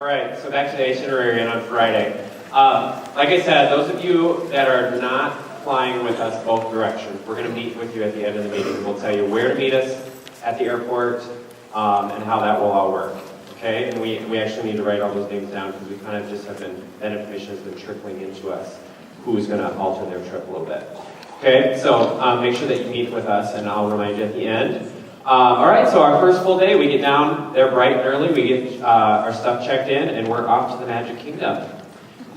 All right, so back to the itinerary and on Friday. Like I said, those of you that are not flying with us both directions, we're going to meet with you at the end of the meeting. We'll tell you where to meet us at the airport and how that will all work. Okay, and we actually need to write all those names down because we kind of just have been, that information has been trickling into us who's going to alter their trip a little bit. Okay, so make sure that you meet with us and I'll remind you at the end. All right, so our first full day, we get down there bright and early, we get our stuff checked in, and we're off to the Magic Kingdom.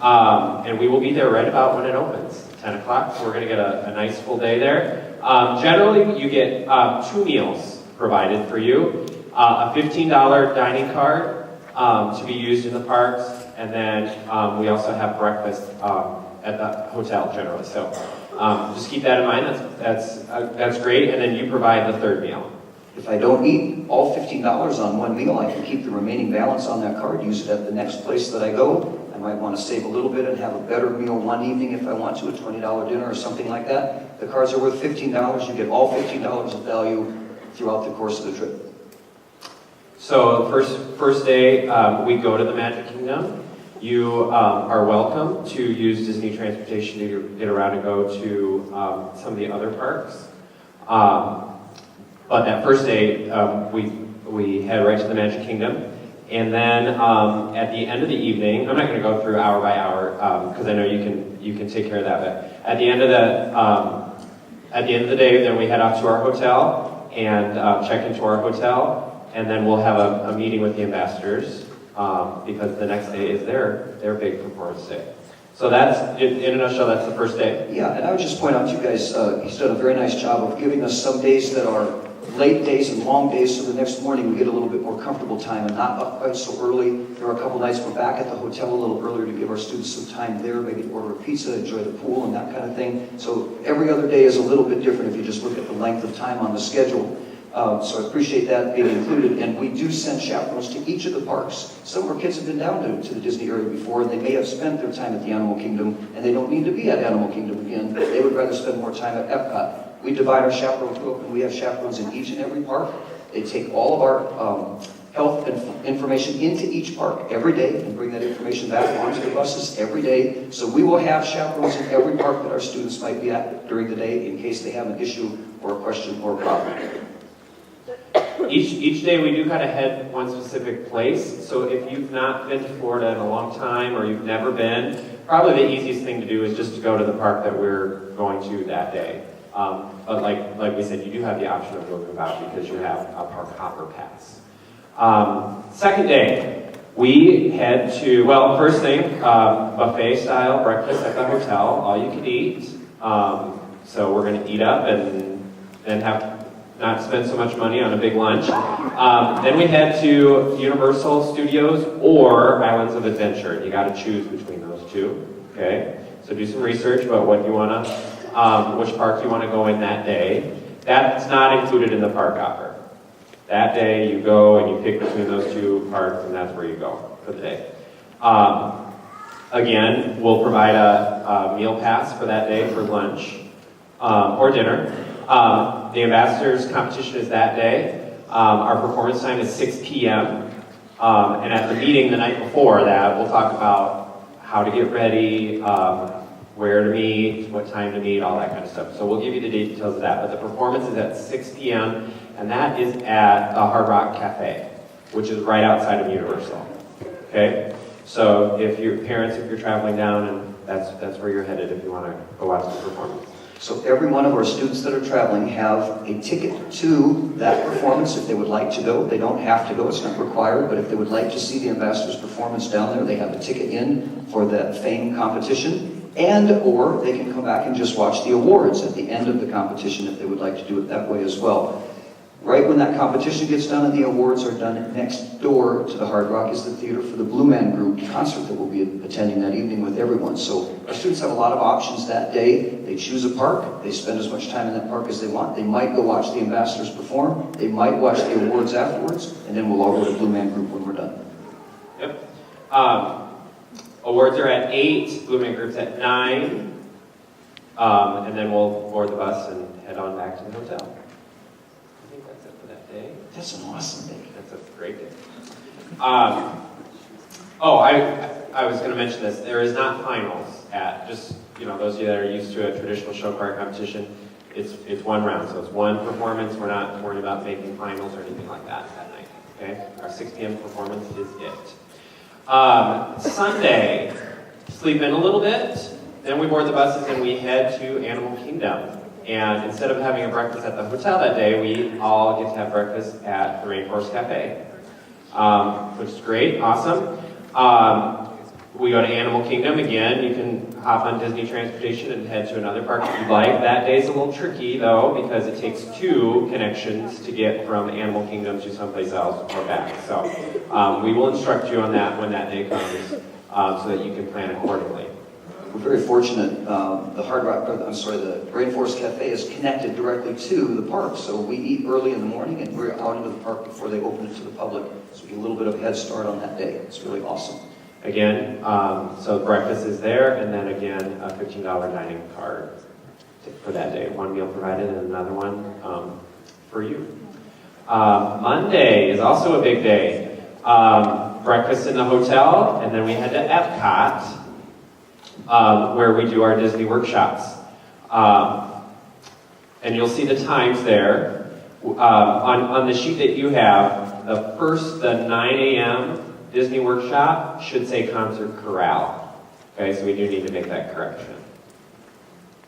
And we will be there right about when it opens, 10 o'clock, so we're going to get a nice full day there. Generally, you get 2 meals provided for you, a $15 dining card to be used in the parks, and then we also have breakfast at the hotel generally. So just keep that in mind, that's great, and then you provide the third meal. If I don't eat all $15 on one meal, I can keep the remaining balance on that card, use it at the next place that I go. I might want to save a little bit and have a better meal one evening if I want to, a $20 dinner or something like that. The cards are worth $15. You get all $15 of value throughout the course of the trip. So first day, we go to the Magic Kingdom. You are welcome to use Disney transportation to get around and go to some of the other parks. But that first day, we head right to the Magic Kingdom. And then at the end of the evening, I'm not going to go through hour by hour because I know you can take care of that. But at the end of the day, then we head off to our hotel and check into our hotel, and then we'll have a meeting with the ambassadors because the next day is their big performance day. So that's, in a nutshell, that's the first day. Yeah, and I would just point out to you guys, he's done a very nice job of giving us some days that are late days and long days, so the next morning we get a little bit more comfortable time and not up quite so early. There are a couple nights we're back at the hotel a little earlier to give our students some time there, maybe order a pizza, enjoy the pool and that kind of thing. So every other day is a little bit different if you just look at the length of time on the schedule. So I appreciate that being included, and we do send chaperones to each of the parks. Some of our kids have been down to the Disney area before, and they may have spent their time at the Animal Kingdom, and they don't need to be at Animal Kingdom again. They would rather spend more time at Epcot. We divide our chaperone group, and we have chaperones in each and every park. They take all of our health information into each park every day and bring that information back onto the buses every day. So we will have chaperones in every park that our students might be at during the day in case they have an issue or a question or a problem. Each day we do kind of head one specific place. So if you've not been to Florida in a long time or you've never been, probably the easiest thing to do is just to go to the park that we're going to that day. But like we said, you do have the option of moving about because you have a park hopper pass. Second day, we head to, well, first thing, buffet style breakfast at the hotel, all you can eat. So we're going to eat up and then have not spend so much money on a big lunch. Then we head to Universal Studios or Islands of Adventure. You got to choose between those two. Okay, so do some research about what you want to, which park you want to go in that day. That's not included in the park hopper. That day you go and you pick between those two parks, and that's where you go for the day. Again, we'll provide a meal pass for that day for lunch or dinner. The ambassadors competition is that day. Our performance time is 6 p.m. And at the meeting the night before that, we'll talk about how to get ready, where to meet, what time to meet, all that kind of stuff. So we'll give you the details of that. But the performance is at 6 p.m. and that is at the Hard Rock Cafe, which is right outside of Universal. Okay? So if you're traveling down, and that's where you're headed if you want to go watch the performance. So every one of our students that are traveling have a ticket to that performance if they would like to go. They don't have to go, it's not required, but if they would like to see the ambassadors' performance down there, they have a ticket in for that fame competition, and or they can come back and just watch the awards at the end of the competition if they would like to do it that way as well. Right when that competition gets done and the awards are done, next door to the Hard Rock is the theater for the Blue Man Group concert that we'll be attending that evening with everyone. So our students have a lot of options that day. They choose a park. They spend as much time in that park as they want. They might go watch the ambassadors perform. They might watch the awards afterwards, and then we'll all go to Blue Man Group when we're done. Yep. Awards are at 8, Blue Man Group's at 9, and then we'll board the bus and head on back to the hotel. That's an awesome day. That's a great day. Oh, I was going to mention this. There is not finals at just, those of you that are used to a traditional show choir competition. It's one round, so it's one performance. We're not worried about making finals or anything like that night. Okay, our 6 p.m. performance is it. Sunday, sleep in a little bit. Then we board the buses and we head to Animal Kingdom. And instead of having a breakfast at the hotel that day, we all get to have breakfast at the Rainforest Cafe, which is great, awesome. We go to Animal Kingdom again. You can hop on Disney transportation and head to another park if you'd like. That day's a little tricky though, because it takes 2 connections to get from Animal Kingdom to someplace else or back. So we will instruct you on that when that day comes, so that you can plan accordingly. We're very fortunate. The Rainforest Cafe is connected directly to the park, so we eat early in the morning and we're out into the park before they open it to the public. So we get a little bit of a head start on that day. It's really awesome. Again, so breakfast is there, and then again, a $15 dining card for that day. One meal provided and another one for you. Monday is also a big day. Breakfast in the hotel, and then we head to Epcot, where we do our Disney workshops. And you'll see the times there. On the sheet that you have, the 9 a.m. Disney workshop should say Concert Chorale. Okay, so we do need to make that correction.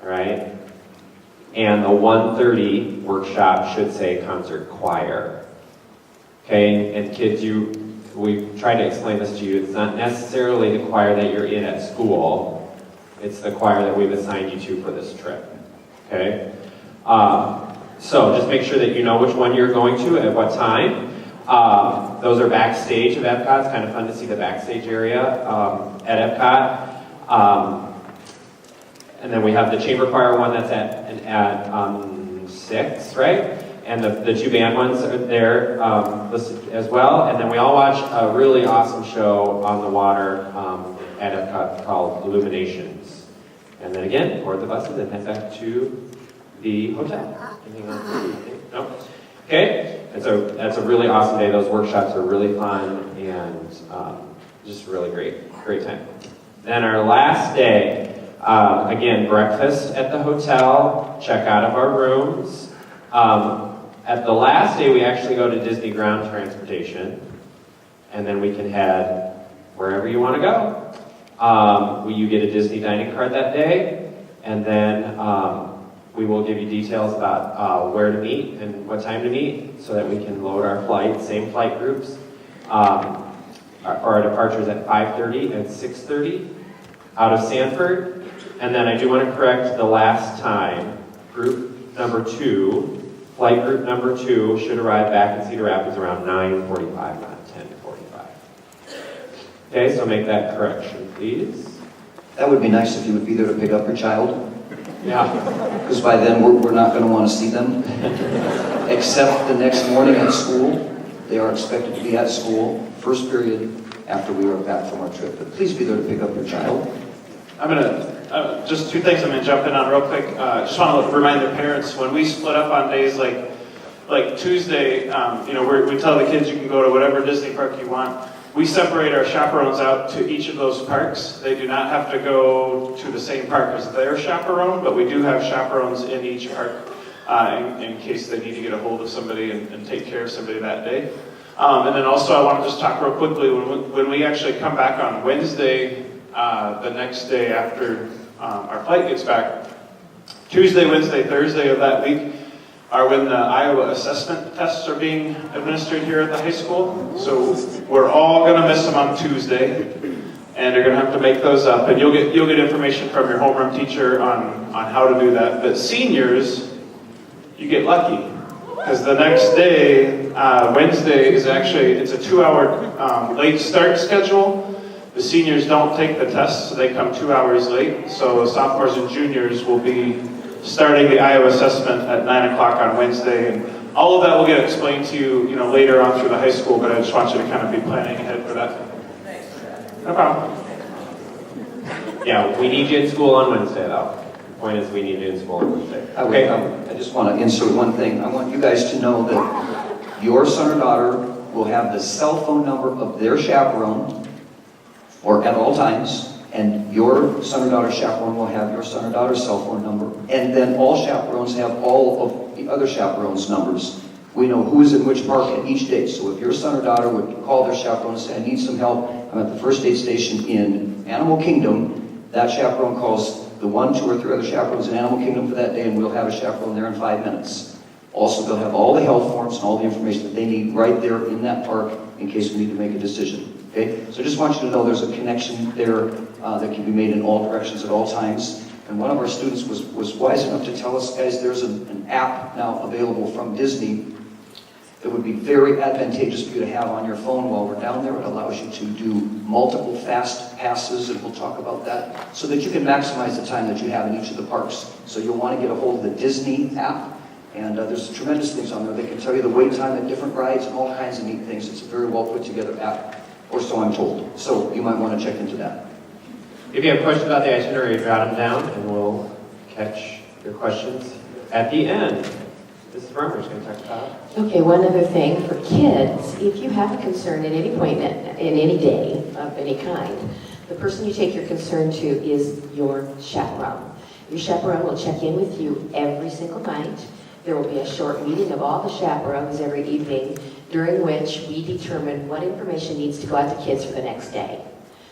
All right? And the 1:30 workshop should say Concert Choir. Okay, and kids, we tried to explain this to you. It's not necessarily the choir that you're in at school. It's the choir that we've assigned you to for this trip. Okay? So just make sure that you know which one you're going to at what time. Those are backstage of Epcot. It's kind of fun to see the backstage area at Epcot. And then we have the chamber choir one that's at 6, right? And the 2 band ones are there listed as well. And then we all watch a really awesome show on the water at Epcot called Illuminations. And then again, board the buses and head back to the hotel. Anything else? No? Okay? And so that's a really awesome day. Those workshops are really fun and just really great time. Then our last day, again, breakfast at the hotel, check out of our rooms. At the last day, we actually go to Disney ground transportation, and then we can head wherever you want to go. You get a Disney dining card that day, and then we will give you details about where to meet and what time to meet so that we can load our flight, same flight groups. Our departures at 5:30 and 6:30 out of Sanford. And then I do want to correct the last time. Group number 2, flight group number 2 should arrive back in Cedar Rapids around 9:45, not 10:45. Okay, so make that correction, please. That would be nice if you would be there to pick up your child. Yeah. Because by then we're not going to want to see them. Except the next morning at school. They are expected to be at school, first period, after we are back from our trip. But please be there to pick up your child. I'm going to, just 2 things I'm going to jump in on real quick. Just want to remind the parents, when we split up on days like Tuesday, we tell the kids you can go to whatever Disney park you want. We separate our chaperones out to each of those parks. They do not have to go to the same park as their chaperone, but we do have chaperones in each park in case they need to get a hold of somebody and take care of somebody that day. And then also I want to just talk real quickly, when we actually come back on Wednesday, the next day after our flight gets back, Tuesday, Wednesday, Thursday of that week are when the Iowa assessment tests are being administered here at the high school. So we're all going to miss them on Tuesday, and you're going to have to make those up. And you'll get information from your homeroom teacher on how to do that. But seniors, you get lucky, because the next day, Wednesday, it's a 2-hour late start schedule. The seniors don't take the test, so they come 2 hours late. So sophomores and juniors will be starting the Iowa assessment at 9 o'clock on Wednesday. And all of that will get explained to you, later on through the high school, but I just want you to kind of be planning ahead for that. No problem. Yeah, we need you in school on Wednesday, though. The point is we need you in school on Wednesday. Okay. I just want to insert one thing. I want you guys to know that your son or daughter will have the cell phone number of their chaperone or at all times, and your son or daughter chaperone will have your son or daughter's cell phone number, and then all chaperones have all of the other chaperones' numbers. We know who's in which park at each day. So if your son or daughter would call their chaperone and say, I need some help, I'm at the first aid station in Animal Kingdom, that chaperone calls the 1, 2, or 3 other chaperones in Animal Kingdom for that day, and we'll have a chaperone there in 5 minutes. Also, they'll have all the health forms and all the information that they need right there in that park in case we need to make a decision. Okay? So I just want you to know there's a connection there that can be made in all directions at all times. And one of our students was wise enough to tell us, guys, there's an app now available from Disney that would be very advantageous for you to have on your phone while we're down there. It allows you to do multiple fast passes, and we'll talk about that, so that you can maximize the time that you have in each of the parks. So you'll want to get a hold of the Disney app, and there's tremendous things on there. They can tell you the wait time at different rides and all kinds of neat things. It's a very well put together app, or so I'm told. So you might want to check into that. If you have questions about the itinerary, jot them down, and we'll catch your questions at the end. Mrs. Brummer is going to talk about. Okay, one other thing for kids, if you have a concern at any point in any day of any kind, the person you take your concern to is your chaperone. Your chaperone will check in with you every single night. There will be a short meeting of all the chaperones every evening, during which we determine what information needs to go out to kids for the next day.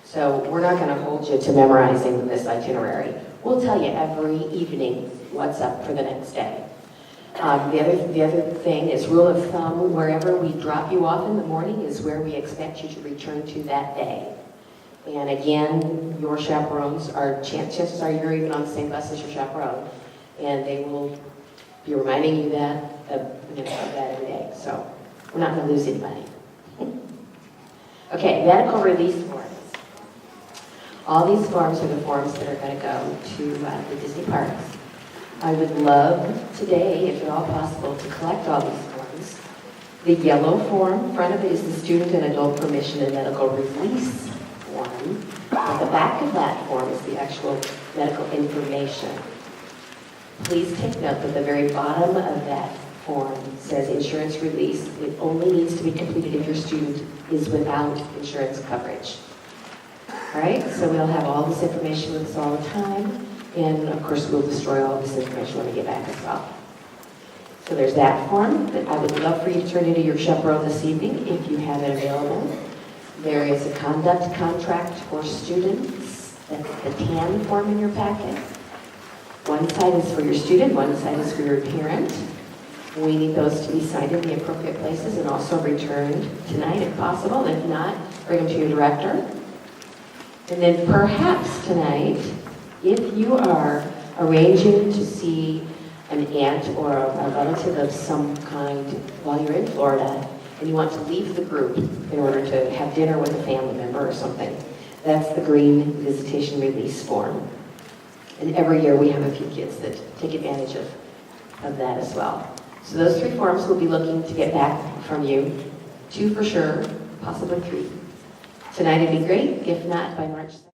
So we're not going to hold you to memorizing this itinerary. We'll tell you every evening what's up for the next day. The other thing is, rule of thumb, wherever we drop you off in the morning is where we expect you to return to that day. And again, your chaperones are, chances are you're even on the same bus as your chaperone, and they will be reminding you that of that every day. So we're not going to lose anybody. Okay, medical release forms. All these forms are the forms that are going to go to the Disney parks. I would love today, if at all possible, to collect all these forms. The yellow form, front of it is the student and adult permission and medical release form. At the back of that form is the actual medical information. Please take note that the very bottom of that form says insurance release. It only needs to be completed if your student is without insurance coverage. All right, so we'll have all this information with us all the time. And of course, we'll destroy all this information when we get back as well. So there's that form that I would love for you to turn into your chaperone this evening if you have it available. There is a conduct contract for students. That's the tan form in your packet. One side is for your student, one side is for your parent. We need those to be signed in the appropriate places and also returned tonight if possible. If not, bring them to your director. And then perhaps tonight, if you are arranging to see an aunt or a relative of some kind while you're in Florida and you want to leave the group in order to have dinner with a family member or something, that's the green visitation release form. And every year we have a few kids that take advantage of that as well. So those 3 forms we'll be looking to get back from you. 2 for sure, possibly 3. Tonight would be great, if not by March 2nd.